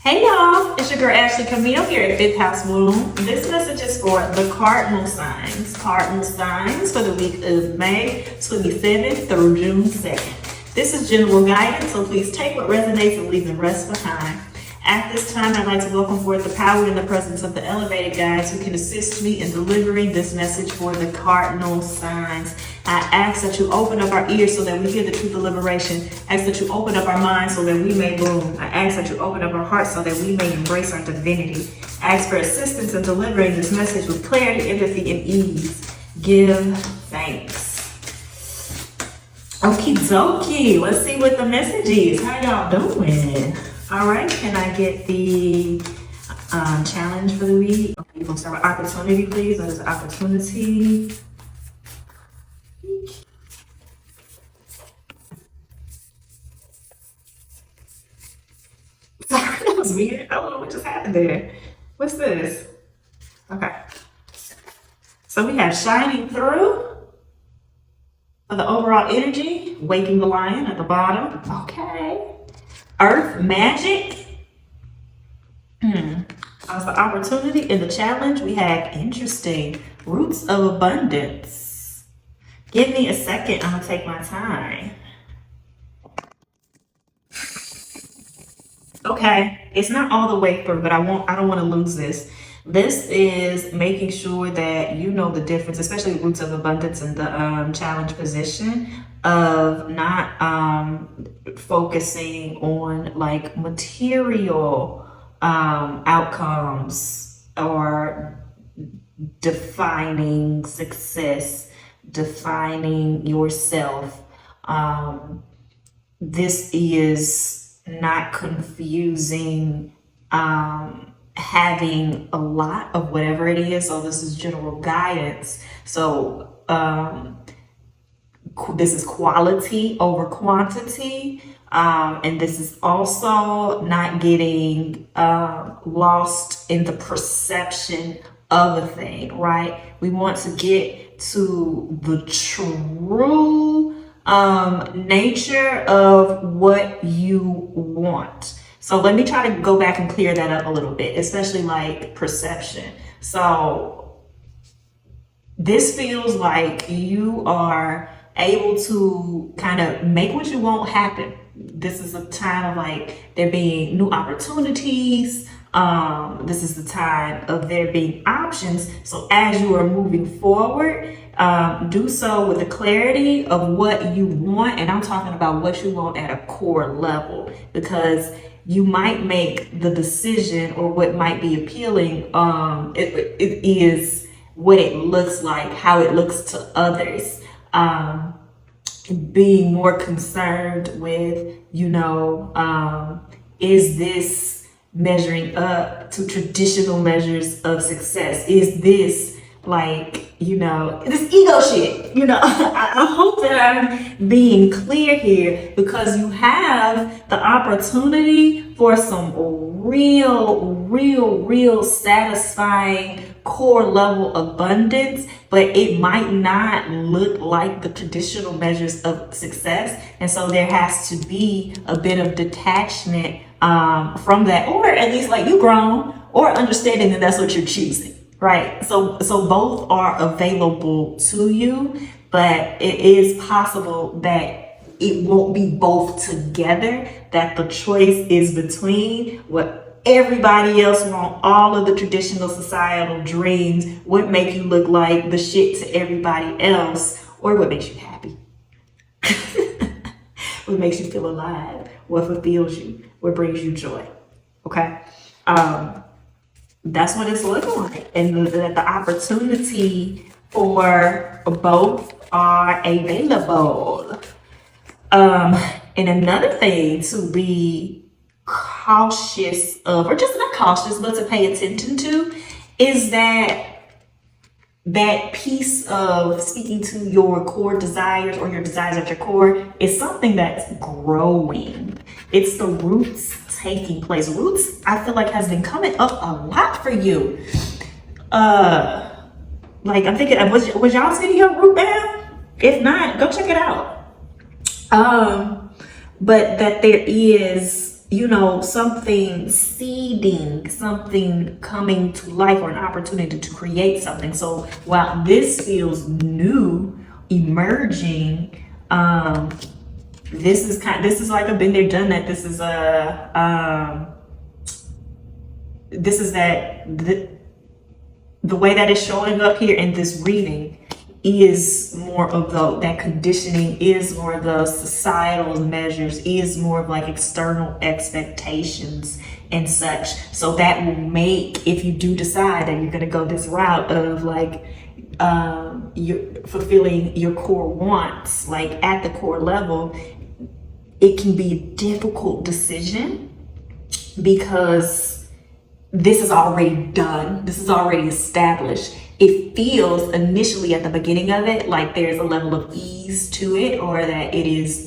Hey y'all, it's your girl Ashley Camille here at Fifth House Womb. This message is for the cardinal signs. Cardinal signs for the week of May 27th through June 2nd. This is general guidance, so please take what resonates and leave the rest behind. At this time, I'd like to welcome forth the power and the presence of the elevated guides who can assist me in delivering this message for the cardinal signs. I ask that you open up our ears so that we hear the truth of liberation. I ask that you open up our minds so that we may bloom. I ask that you open up our hearts so that we may embrace our divinity. I ask for assistance in delivering this message with clarity, empathy, and ease. Give thanks. Okie dokie. Let's see what the message is. How y'all doing? All right, can I get the challenge for the week? Okay, you're gonna start with opportunity, please. What is opportunity? Sorry, that was weird. I don't know what just happened there. What's this? Okay. So we have shining through for the overall energy, waking the lion at the bottom. Okay. Earth magic. As the opportunity and the challenge, we have interesting roots of abundance. Give me a second. I'm gonna take my time. Okay, it's not all the way through, but I don't want to lose this. This is making sure that you know the difference, especially roots of abundance and the challenge position of not focusing on like material outcomes or defining success, defining yourself. This is not confusing having a lot of whatever it is. So this is general guidance. So this is quality over quantity. And this is also not getting lost in the perception of a thing, right? We want to get to the true nature of what you want. So let me try to go back and clear that up a little bit, especially like perception. So this feels like you are able to kind of make what you want happen. This is a time of like there being new opportunities. This is the time of there being options. So as you are moving forward, do so with the clarity of what you want. And I'm talking about what you want at a core level, because you might make the decision or what might be appealing. It is what it looks like, how it looks to others. Being more concerned with, is this measuring up to traditional measures of success? Is this like, this ego shit, I hope that I'm being clear here, because you have the opportunity for some real satisfying core level abundance, but it might not look like the traditional measures of success. And so there has to be a bit of detachment from that, or at least like you grown, or understanding that that's what you're choosing. Right. So both are available to you, but it is possible that it won't be both together, that the choice is between what everybody else wants, all of the traditional societal dreams, what make you look like the shit to everybody else, or what makes you happy. What makes you feel alive, what fulfills you, what brings you joy. Okay. That's what it's looking like, and the opportunity for both are available. And another thing to be cautious of, or just not cautious, but to pay attention to, is that piece of speaking to your core desires, or your desires at your core, is something that's growing. It's the roots taking place. Roots, I feel like, has been coming up a lot for you. Like I'm thinking, was y'all seeing your root bound? If not, go check it out. But that there is something seeding, something coming to life, or an opportunity to create something. So while this feels new, emerging, this is like a been there, done that. This is the way that it's showing up here in this reading is more of that conditioning, is more of the societal measures, is more of like external expectations and such. So that will make, if you do decide that you're going to go this route of like you're fulfilling your core wants, like at the core level, it can be a difficult decision because this is already done. This is already established. It feels initially at the beginning of it like there's a level of ease to it, or that it is,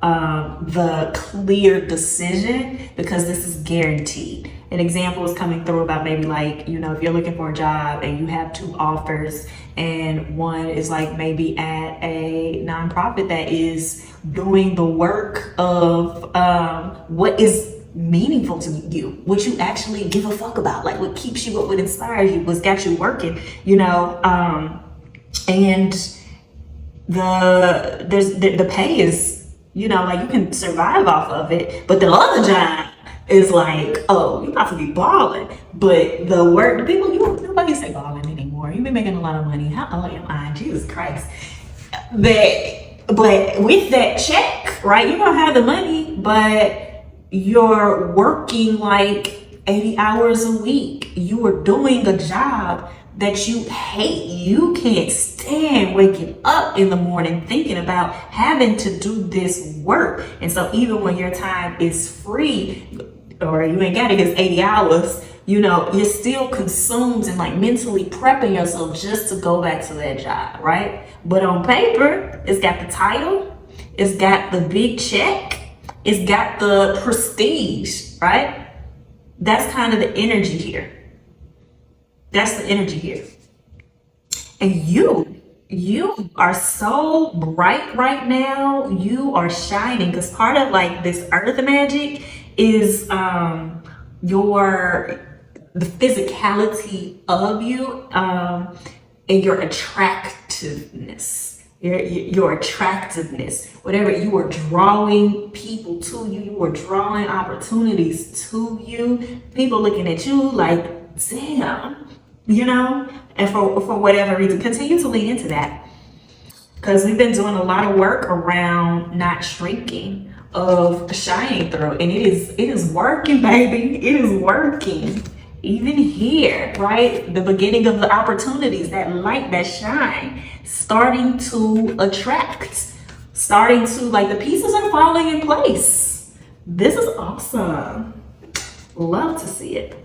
the clear decision because this is guaranteed. An example is coming through about maybe like, if you're looking for a job and you have 2 offers, and one is like maybe at a nonprofit that is doing the work of what is meaningful to you, what you actually give a fuck about, like what keeps you up, what inspires you, what's got you working, and the pay is, like you can survive off of it, but the other job is like, oh, you about to be balling, but the work, the people, nobody say balling anymore. You've been making a lot of money. How old am I? Jesus Christ. But with that check, right? You don't have the money, but you're working like 80 hours a week. You are doing a job that you hate. You can't stand waking up in the morning thinking about having to do this work. And so even when your time is free, or you ain't got it, it's 80 hours, you're still consumed and like mentally prepping yourself just to go back to that job, right? But on paper, it's got the title, it's got the big check, it's got the prestige, right? That's kind of the energy here. That's the energy here. And you are so bright right now. You are shining, because part of like this earth magic is the physicality of you, and your attractiveness, your attractiveness, whatever. You are drawing people to you. You are drawing opportunities to you. People looking at you like, damn, and for whatever reason, continue to lean into that, because we've been doing a lot of work around not shrinking, of shining through, and it is working, baby. It is working. Even here, right? The beginning of the opportunities, that light, that shine, starting to attract, starting to, like, the pieces are falling in place. This is awesome. Love to see it.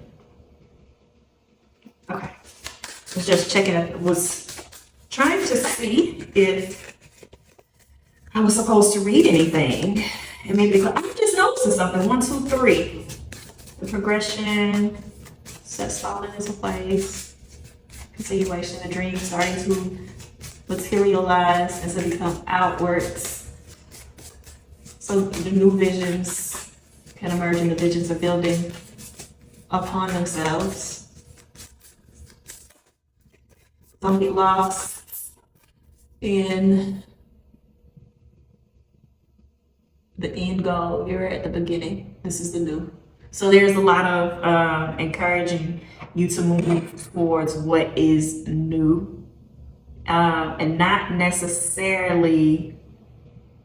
Okay. I was just checking it. Was trying to see if I was supposed to read anything. And maybe I'm just noticing something. 1, 2, 3. The progression, sets falling into place. Continuation, the dream starting to materialize and to become outwards. So the new visions can emerge, and the visions are building upon themselves. Don't get lost in the end goal. You're at the beginning. This is the new. So there's a lot of encouraging you to move towards what is new, and not necessarily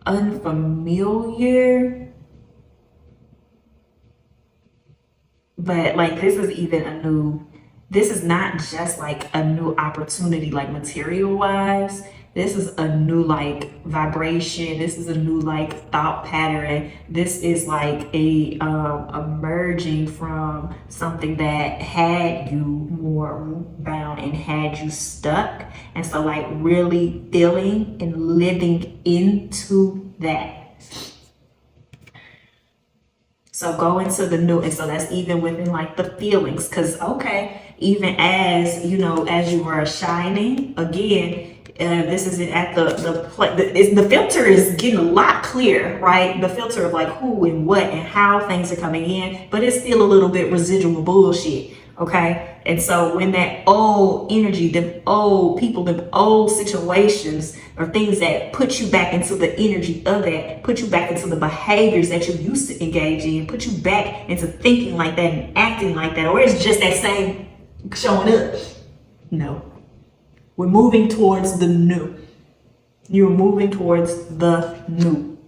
unfamiliar, but like this is not just like a new opportunity, like material wise. This is a new like vibration. This is a new like thought pattern. This is like a emerging from something that had you more bound and had you stuck. And so like really feeling and living into that. So go into the new, and so that's even within like the feelings, because okay, even as as you were shining again, This isn't at the filter is getting a lot clearer, right? The filter of like who and what and how things are coming in, but it's still a little bit residual bullshit. Okay. And so when that old energy, them old people, them old situations or things that put you back into the energy of that, put you back into the behaviors that you used to engage in, put you back into thinking like that and acting like that, or it's just that same showing up. No. We're moving towards the new. You're moving towards the new.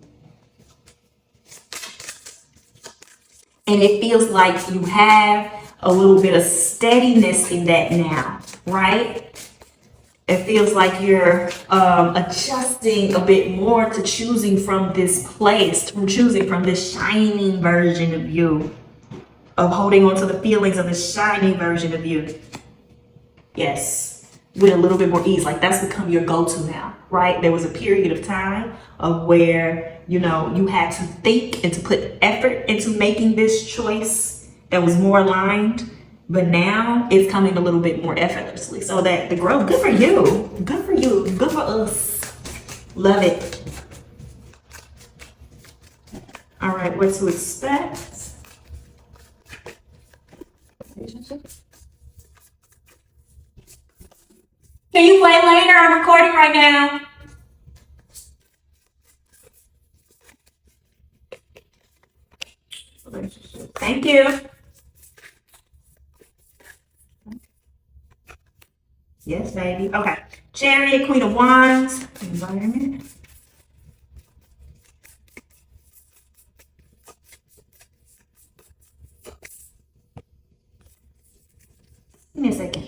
And it feels like you have a little bit of steadiness in that now, right? It feels like you're adjusting a bit more to choosing from this place, from choosing from this shining version of you, of holding on to the feelings of this shining version of you. Yes, with a little bit more ease. Like that's become your go-to now, right? There was a period of time of where, you know, you had to think and to put effort into making this choice that was more aligned, but now it's coming a little bit more effortlessly. So that the growth, good for you, good for you, good for us. Love it. All right, what to expect? Can you play later? I'm recording right now. Thank you. Yes, baby. Okay. Chariot, Queen of Wands. Environment. Give me a second.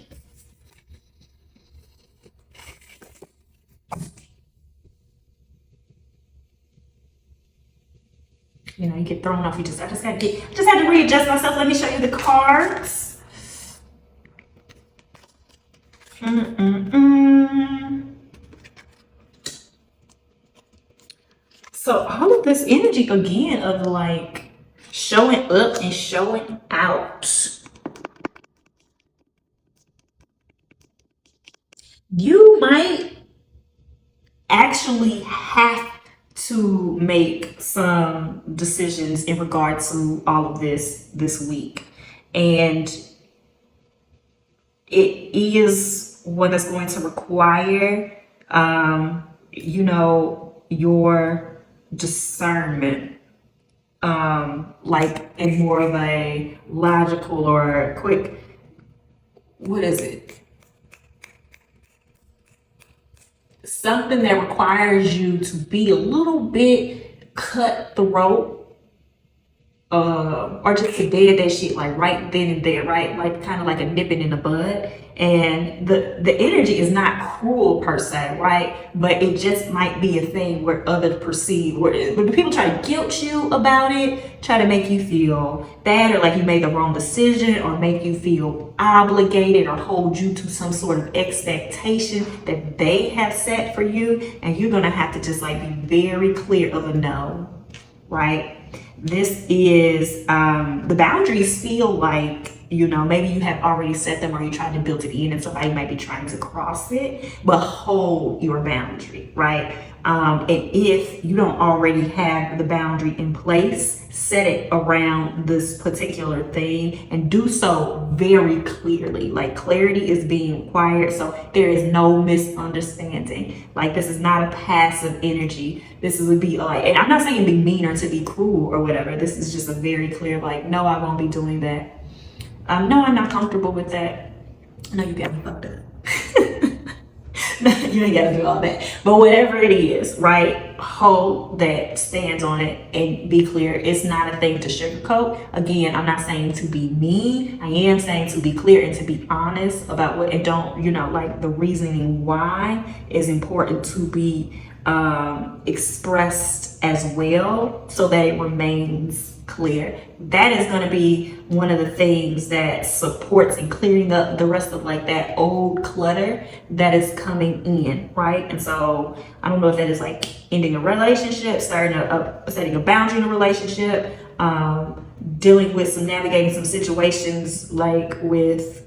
You know, you get thrown off. I just had to readjust myself. Let me show you the cards. So all of this energy again of like showing up and showing out. You might actually have to make some decisions in regard to all of this week. And it is one that's going to require, you know, your discernment, like in more of a logical or quick, what is it? Something that requires you to be a little bit cutthroat, or just to dead that shit like right then and there, right? Like kind of like a nipping in the bud. And the energy is not cruel per se, right? But it just might be a thing where others perceive, where people try to guilt you about it, try to make you feel bad or like you made the wrong decision, or make you feel obligated or hold you to some sort of expectation that they have set for you. And you're gonna have to just like be very clear of a no, right? This is the boundaries feel like, you know, maybe you have already set them or you tried to build it in and somebody might be trying to cross it, but hold your boundary, right? And if you don't already have the boundary in place, set it around this particular thing and do so very clearly. Like clarity is being required, so there is no misunderstanding. Like this is not a passive energy. This would be like, and I'm not saying be mean or to be cruel or whatever. This is just a very clear like, no, I won't be doing that. No, I'm not comfortable with that. No, you got me fucked up. You ain't gotta do all that. But whatever it is, right? Hold that, stand on it, and be clear. It's not a thing to sugarcoat. Again, I'm not saying to be mean. I am saying to be clear and to be honest about what, and don't, you know, like the reasoning why is important to be expressed as well so that it remains clear. That is going to be one of the things that supports and clearing up the rest of like that old clutter that is coming in, right? And so I don't know if that is like ending a relationship, setting a boundary in a relationship, dealing with navigating some situations like with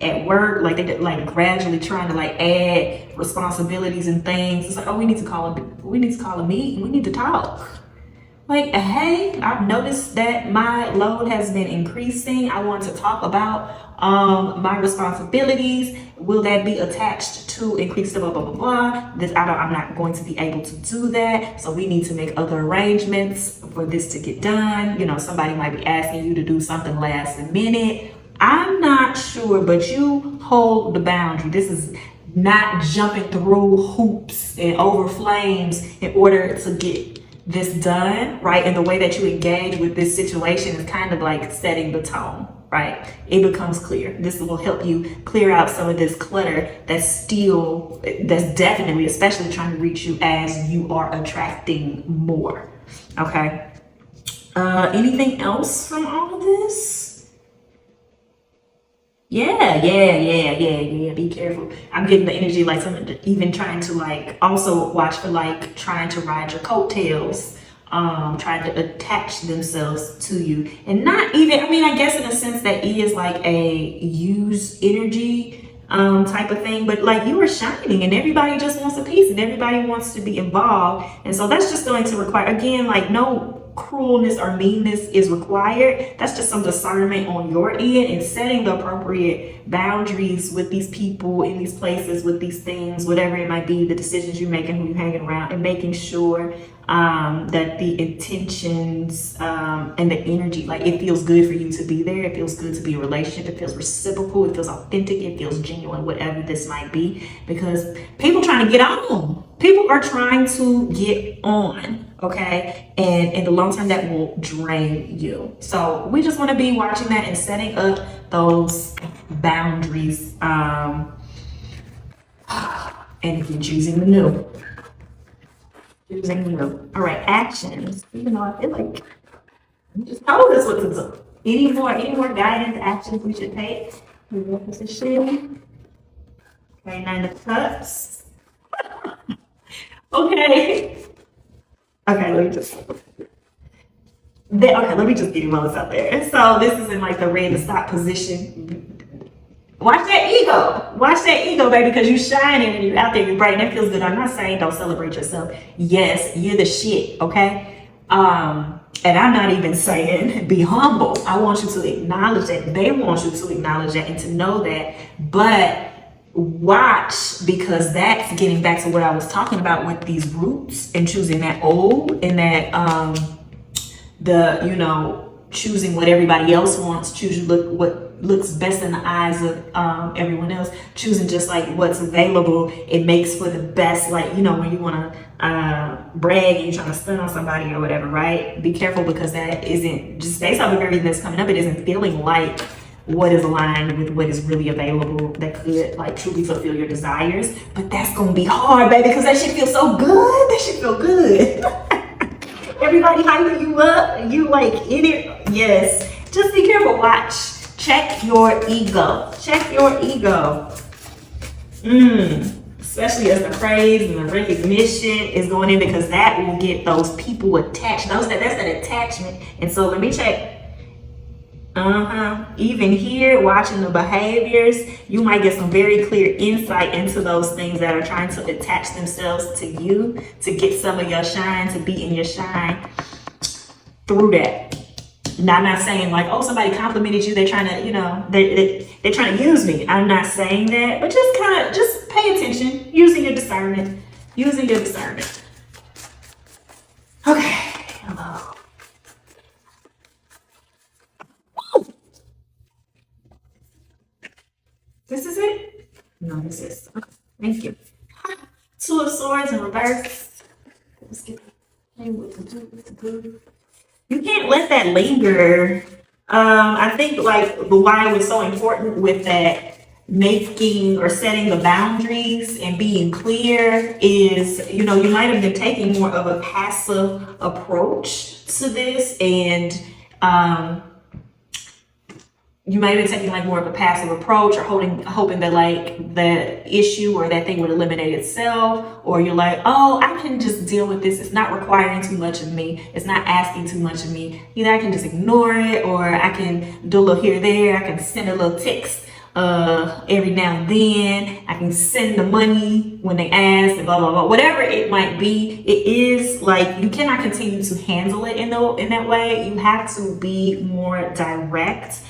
at work, like they like gradually trying to like add responsibilities and things. It's like, oh, we need to call a meeting. We need to talk. Like, hey, I've noticed that my load has been increasing. I want to talk about my responsibilities. Will that be attached to increased blah blah blah blah? I'm not going to be able to do that. So we need to make other arrangements for this to get done. You know, somebody might be asking you to do something last minute. I'm not sure, but you hold the boundary. This is not jumping through hoops and over flames in order to get this done, right? And the way that you engage with this situation is kind of like setting the tone, right? It becomes clear. This will help you clear out some of this clutter that's definitely, especially trying to reach you as you are attracting more, okay? Anything else from all of this? Yeah. Be careful. I'm getting the energy like someone even trying to like also watch for like trying to ride your coattails, trying to attach themselves to you. And not even, I mean, I guess in a sense that is like a use energy type of thing, but like you are shining and everybody just wants a piece and everybody wants to be involved. And so that's just going to require, again, like no cruelness or meanness is required. That's just some discernment on your end and setting the appropriate boundaries with these people in these places, with these things, whatever it might be, the decisions you make and who you're hanging around, and making sure that the intentions and the energy, like it feels good for you to be there. It feels good to be a relationship. It feels reciprocal. It feels authentic. It feels genuine, whatever this might be, because people trying to get on. People are trying to get on. Okay, and in the long term, that will drain you. So we just want to be watching that and setting up those boundaries. And again, choosing the new. All right, actions. Even though I feel like you just told us what to do. Any more guidance, actions we should take? Position. Okay, 9 of Cups. Okay. Okay, let me just get him out there. So this is in like the red to stop position. Watch that ego, baby, because you shining and you out there, you're bright, and that feels good. I'm not saying don't celebrate yourself. Yes, you're the shit, okay? And I'm not even saying be humble. I want you to acknowledge that. They want you to acknowledge that and to know that. But watch, because that's getting back to what I was talking about with these roots and choosing that old and that choosing what everybody else wants, choosing what looks best in the eyes of everyone else, choosing just like what's available. It makes for the best, like, you know, when you want to brag and you're trying to stun on somebody or whatever, right? Be careful, because that isn't, just based off of everything that's coming up, it isn't feeling like what is aligned with what is really available that could like truly fulfill your desires. But that's gonna be hard, baby, because that shit feels so good. That shit feel good. Everybody hyping you up, you like in it. Yes, just be careful. Watch, check your ego. Especially as the praise and the recognition is going in, because that will get those people attached. That's that attachment. And so let me check. Even here, watching the behaviors, you might get some very clear insight into those things that are trying to attach themselves to you, to get some of your shine, to be in your shine through that. Now, I'm not saying like, oh, somebody complimented you, they're trying to, you know, they're trying to use me. I'm not saying that, but just pay attention, using your discernment. Okay, hello. This is it? No, this is. Okay, thank you. 2 of Swords in reverse. Let's get what to do. You can't let that linger. I think like why it was so important with that making or setting the boundaries and being clear is, you know, you might have been taking more of a passive approach to this, and you might have been taking like more of a passive approach, or hoping that like the issue or that thing would eliminate itself, or you're like, oh, I can just deal with this. It's not requiring too much of me. It's not asking too much of me. Either I can just ignore it, or I can do a little here or there. I can send a little text every now and then. I can send the money when they ask, and blah blah blah. Whatever it might be, it is like you cannot continue to handle it in that way. You have to be more direct,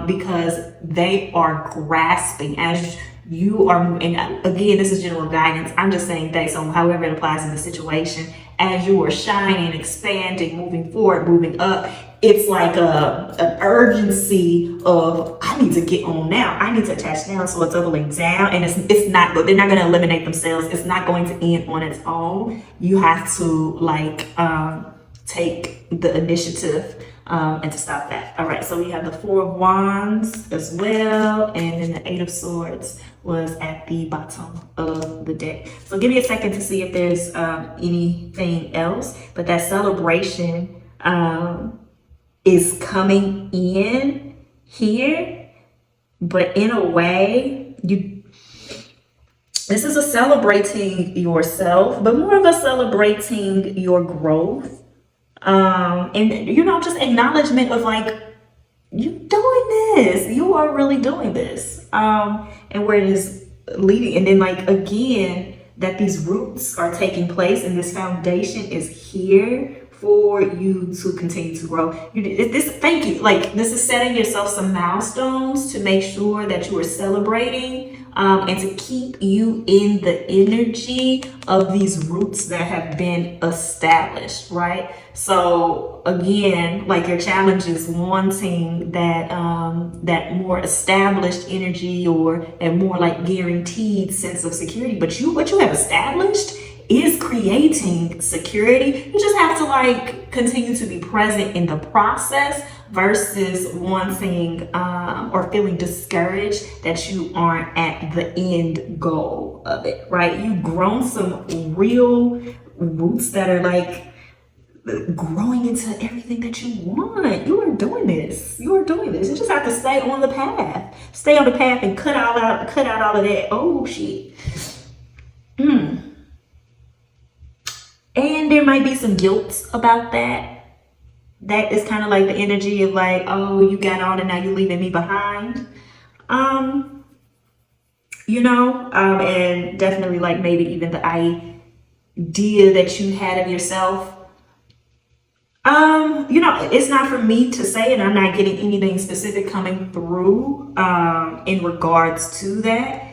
because they are grasping as you are. And again, this is general guidance. I'm just saying that, so however it applies in the situation, as you are shining, expanding, moving forward, moving up, it's like an urgency of, I need to get on now. I need to attach now. So it's doubling down, and it's not, they're not going to eliminate themselves. It's not going to end on its own. You have to take the initiative, and to stop that. All right, so we have the Four of Wands as well, and then the Eight of Swords was at the bottom of the deck. So give me a second to see if there's anything else, but that celebration is coming in here, but in a way, this is a celebrating yourself, but more of a celebrating your growth. And just acknowledgement of like, you doing this, you are really doing this, and where it is leading. And then like, again, that these roots are taking place and this foundation is here for you to continue to grow. Thank you. Like, this is setting yourself some milestones to make sure that you are celebrating, and to keep you in the energy of these roots that have been established, right? So again, like, your challenge is wanting that that more established energy, or a more like guaranteed sense of security. But what you have established is creating security. You just have to like continue to be present in the process, versus wanting or feeling discouraged that you aren't at the end goal of it, right? You've grown some real roots that are like growing into everything that you want. You are doing this. You are doing this. You just have to stay on the path. Stay on the path and cut out all of that. Oh shit. And there might be some guilt about that. That is kind of like the energy of like, oh, you got on and now you're leaving me behind. And definitely like maybe even the idea that you had of yourself. It's not for me to say, and I'm not getting anything specific coming through in regards to that,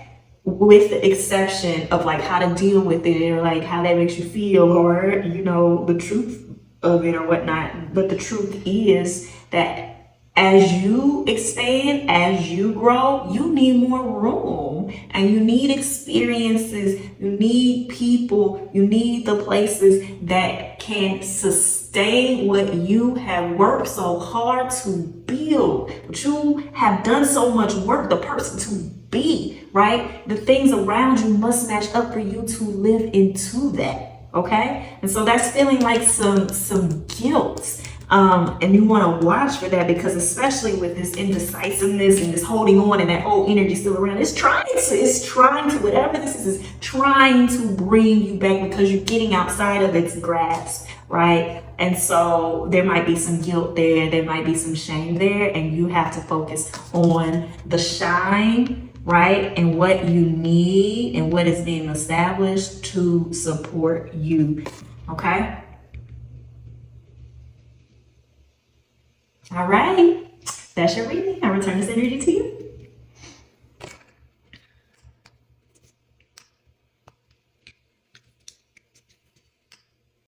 with the exception of like how to deal with it, or like how that makes you feel, or the truth of it or whatnot. But the truth is that as you expand, as you grow, you need more room, and you need experiences, you need people, you need the places that can sustain what you have worked so hard to build, what you have done so much work, the person to be, right? The things around you must match up for you to live into that. Okay, and so that's feeling like some guilt, and you want to watch for that, because especially with this indecisiveness and this holding on and that whole energy still around, it's trying to whatever this is trying to bring you back, because you're getting outside of its grasp, right? And so there might be some guilt there might be some shame there, and you have to focus on the shine, right? And what you need and what is being established to support you. Okay? All right. That's your reading. I return this energy to you.